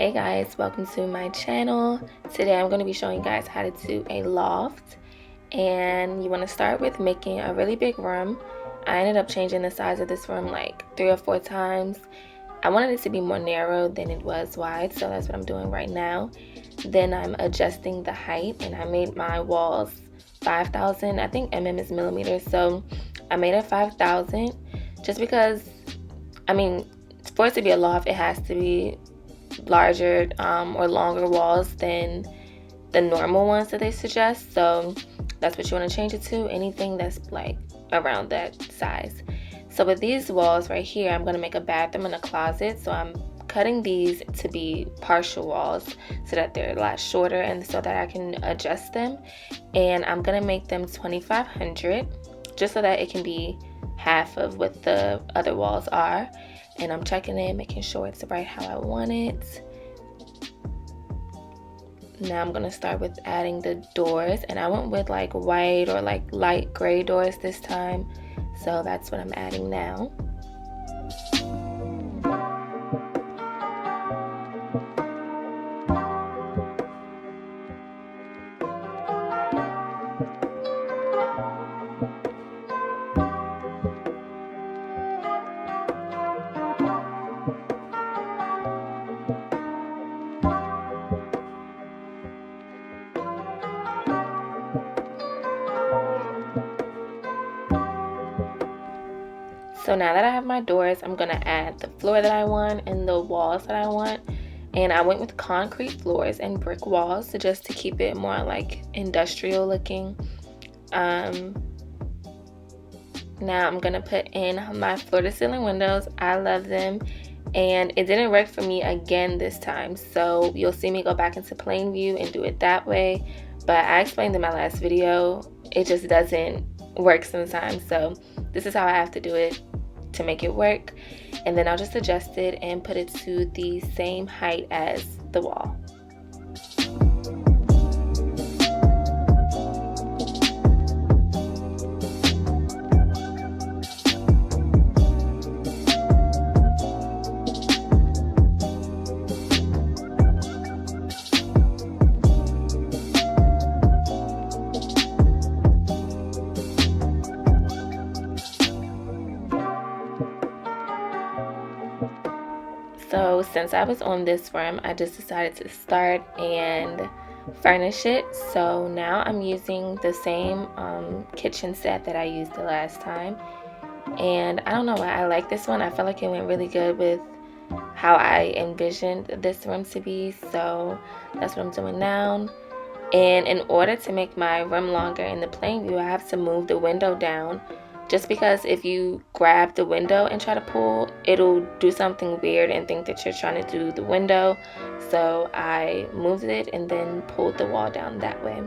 Hey guys, welcome to my channel. Today I'm going to be showing you guys how to do a loft, and you want to start with making a really big room. I ended up changing the size of this room like 3 or 4 times. I wanted it to be more narrow than it was wide, so that's what I'm doing right now. Then I'm adjusting the height, and I made my walls 5,000. I think is millimeters, so I made it 5,000 just because, for it to be a loft, it has to be larger or longer walls than the normal ones that they suggest. So that's what you want to change it to, anything that's like around that size. So with these walls right here, I'm going to make a bathroom and a closet, so I'm cutting these to be partial walls so that they're a lot shorter and so that I can adjust them. And I'm going to make them 2,500 just so that it can be half of what the other walls are. And I'm checking it, making sure it's right how I want it. Now I'm gonna start with adding the doors, and I went with like white or like light gray doors this time, so that's what I'm adding now. So now that I have my doors, I'm gonna add the floor that I want and the walls that I want. And I went with concrete floors and brick walls just to keep it more like industrial looking. Now I'm gonna put in my floor to ceiling windows. I love them, and it didn't work for me again this time, so you'll see me go back into plain view and do it that way. But I explained in my last video, it just doesn't work sometimes, so this is how I have to do it to make it work. And then I'll just adjust it and put it to the same height as the wall. So since I was on this room, I just decided to start and furnish it. So now I'm using the same kitchen set that I used the last time. And I don't know why I like this one. I feel like it went really good with how I envisioned this room to be. So that's what I'm doing now. And in order to make my room longer in the plain view, I have to move the window down. Just because if you grab the window and try to pull, it'll do something weird and think that you're trying to do the window. So I moved it and then pulled the wall down that way.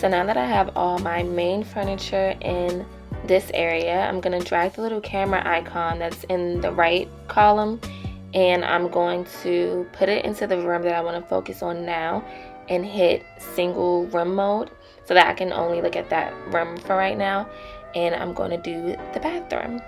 So now that I have all my main furniture in this area, I'm going to drag the little camera icon that's in the right column, and I'm going to put it into the room that I want to focus on now and hit single room mode so that I can only look at that room for right now. And I'm going to do the bathroom.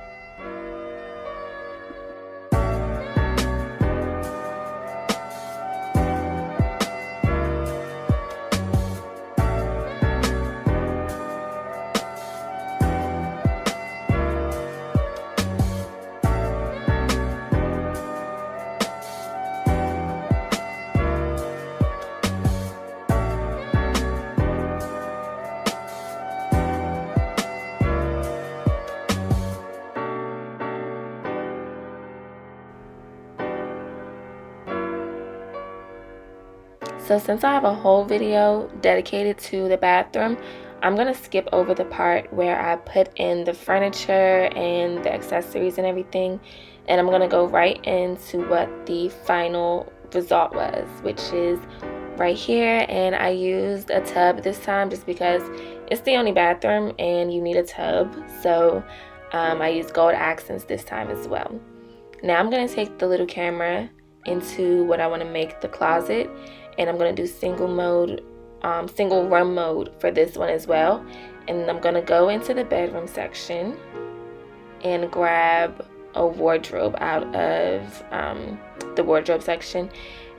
So since I have a whole video dedicated to the bathroom, I'm going to skip over the part where I put in the furniture and the accessories and everything, and I'm going to go right into what the final result was, which is right here. And I used a tub this time just because it's the only bathroom and you need a tub, so I used gold accents this time as well. Now I'm going to take the little camera into what I want to make the closet, and I'm going to do single room mode for this one as well. And I'm going to go into the bedroom section and grab a wardrobe out of the wardrobe section,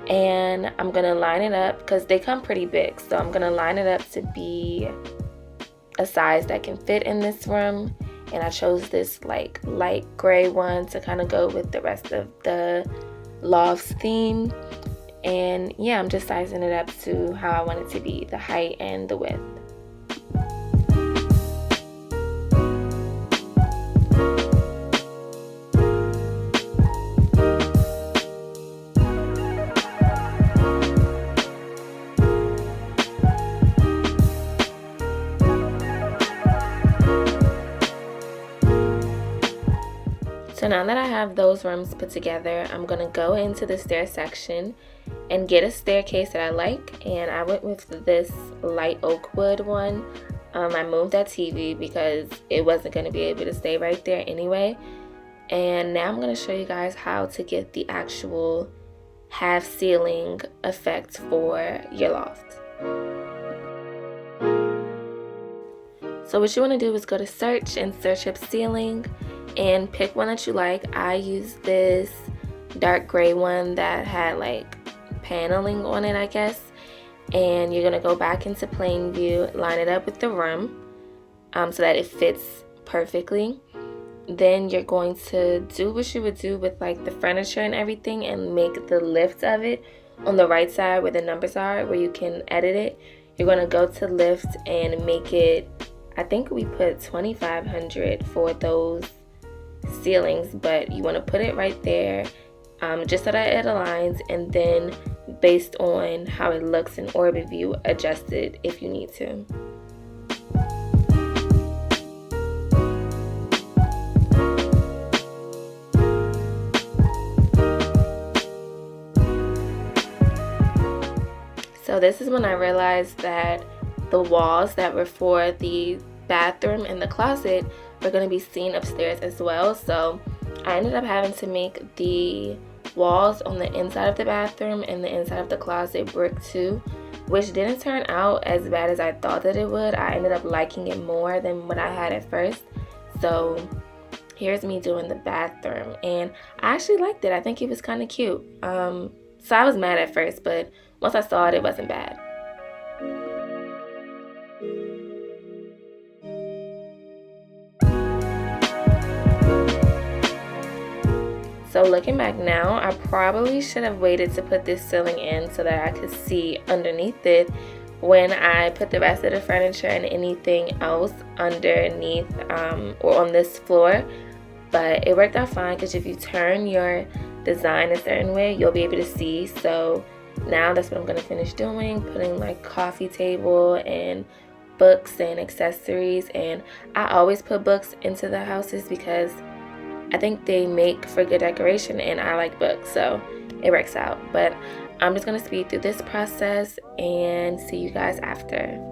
and I'm going to line it up because they come pretty big, so I'm going to line it up to be a size that can fit in this room. And I chose this like light gray one to kind of go with the rest of the Loft's theme. And yeah, I'm just sizing it up to how I want it to be, the height and the width. So now that I have those rooms put together, I'm going to go into the stair section and get a staircase that I like. And I went with this light oak wood one. I moved that TV because it wasn't going to be able to stay right there anyway. And now I'm going to show you guys how to get the actual half ceiling effect for your loft. So what you want to do is go to search and search up ceiling and pick one that you like. I used this dark gray one that had like paneling on it, I guess. And you're gonna go back into plain view, line it up with the room so that it fits perfectly. Then you're going to do what you would do with like the furniture and everything and make the lift of it on the right side where the numbers are, where you can edit it. You're gonna go to lift and make it, I think we put 2,500 for those ceilings, but you want to put it right there just so that it aligns, and then based on how it looks in orbit view, adjust it if you need to. So this is when I realized that the walls that were for the bathroom and the closet were going to be seen upstairs as well. So I ended up having to make the walls on the inside of the bathroom and the inside of the closet brick too, which didn't turn out as bad as I thought that it would. I ended up liking it more than what I had at first. So here's me doing the bathroom, and I actually liked it. I think it was kind of cute. So I was mad at first, but once I saw it, it wasn't bad. So looking back now, I probably should have waited to put this ceiling in so that I could see underneath it when I put the rest of the furniture and anything else underneath or on this floor. But it worked out fine because if you turn your design a certain way, you'll be able to see. So now that's what I'm going to finish doing, putting like coffee table and books and accessories. And I always put books into the houses because I think they make for good decoration, and I like books, so it works out. But I'm just going to speed through this process and see you guys after.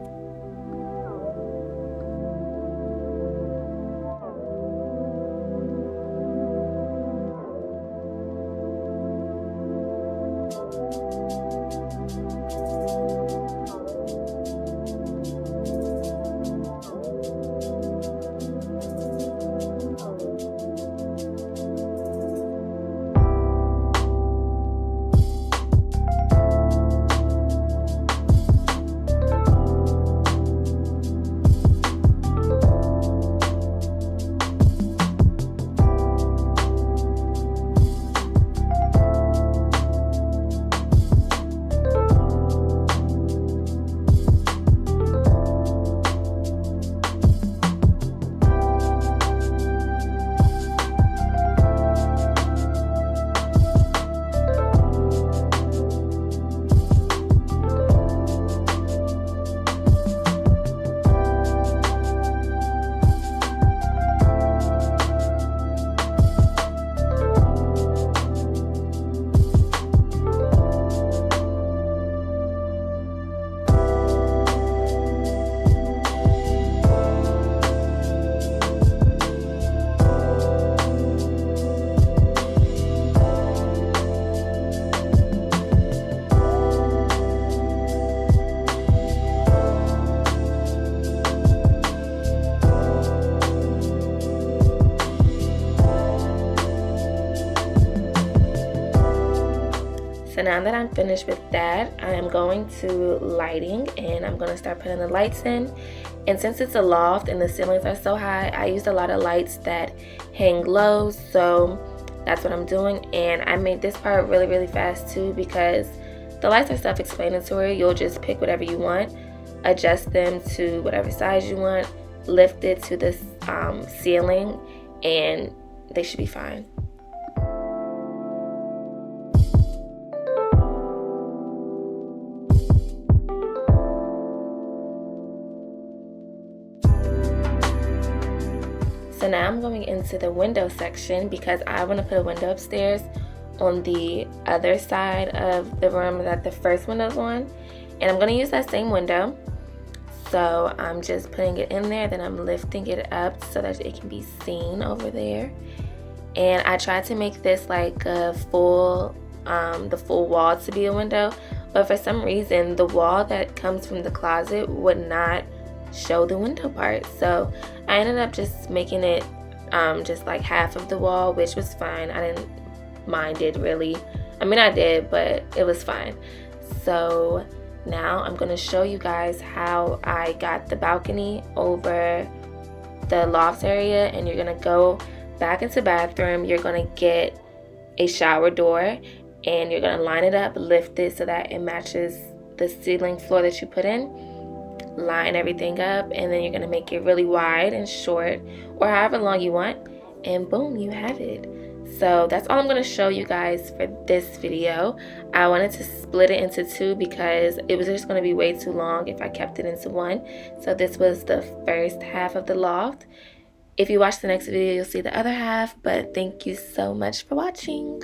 now that I'm finished with that, I am going to lighting, and I'm going to start putting the lights in. And since it's a loft and the ceilings are so high, I used a lot of lights that hang low, so that's what I'm doing. And I made this part really, really fast too, because the lights are self-explanatory. You'll just pick whatever you want, adjust them to whatever size you want, lift it to this ceiling, and they should be fine. So now I'm going into the window section because I want to put a window upstairs on the other side of the room that the first window's on. And I'm going to use that same window. So I'm just putting it in there, then I'm lifting it up so that it can be seen over there. And I tried to make this like a full, the full wall to be a window. But for some reason, the wall that comes from the closet would not show the window part. So I ended up just making it just like half of the wall, which was fine. I didn't mind it really. I mean, I did, but it was fine. So now I'm going to show you guys how I got the balcony over the loft area. And you're going to go back into bathroom. You're going to get a shower door, and you're going to line it up, lift it so that it matches the ceiling floor that you put in. Line everything up, and then you're going to make it really wide and short, or however long you want, and boom, you have it. So that's all I'm going to show you guys for this video. I wanted to split it into two because it was just going to be way too long if I kept it into one. So this was the first half of the loft. If you watch the next video, you'll see the other half, but thank you so much for watching.